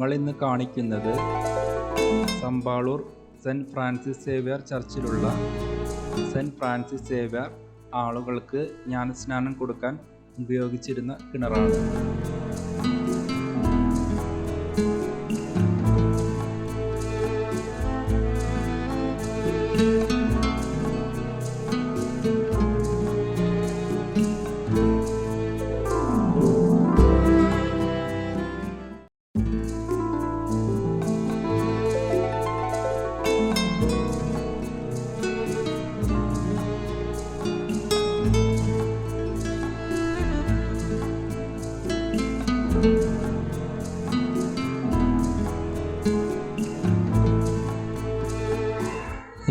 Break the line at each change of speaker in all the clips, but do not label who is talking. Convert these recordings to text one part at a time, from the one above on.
ഞങ്ങൾ ഇന്ന് കാണിക്കുന്നത് സമ്പാളൂർ സെൻറ്റ് ഫ്രാൻസിസ് സേവ്യർ ചർച്ചിലുള്ള സെൻറ്റ് ഫ്രാൻസിസ് സേവ്യർ ആളുകൾക്ക് ജ്ഞാനസ്നാനം കൊടുക്കാൻ ഉപയോഗിച്ചിരുന്ന കിണറാണ്.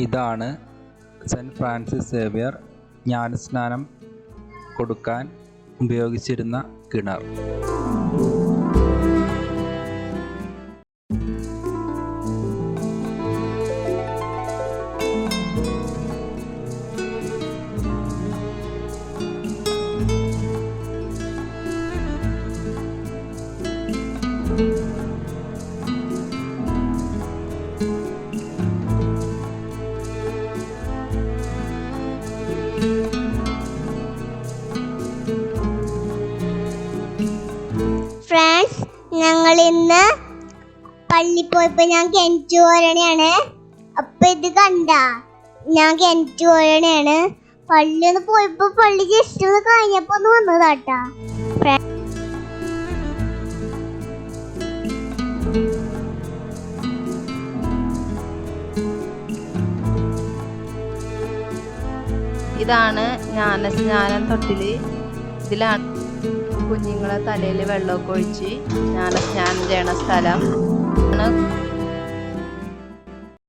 ഇതാണ് സെൻറ്റ് ഫ്രാൻസിസ് സേവ്യർ ജ്ഞാനസ്നാനം കൊടുക്കാൻ ഉപയോഗിച്ചിരുന്ന കിണർ.
ഫ്രണ്ട്സ്, ഞങ്ങൾ ഇന്ന് പള്ളി പോയപ്പോ ഞാൻ കിണറ്റ് കോരണയാണ്. അപ്പൊ ഇത് കണ്ട, ഞാൻ കിണറ്റ് കോരണയാണ്. പള്ളി ഒന്ന് പോയപ്പോ പള്ളി ജസ്റ്റ് ഒന്ന് കഴിഞ്ഞപ്പോ ഒന്ന് വന്നതാട്ടാ.
ഇതാണ് ജ്ഞാനസ്നാനം തൊട്ടില്. ഇതിലാണ് കുഞ്ഞുങ്ങളെ തലയിൽ വെള്ളമൊക്കെ ഒഴിച്ച് ജ്ഞാനസ്നാനം ചെയ്യണ സ്ഥലം.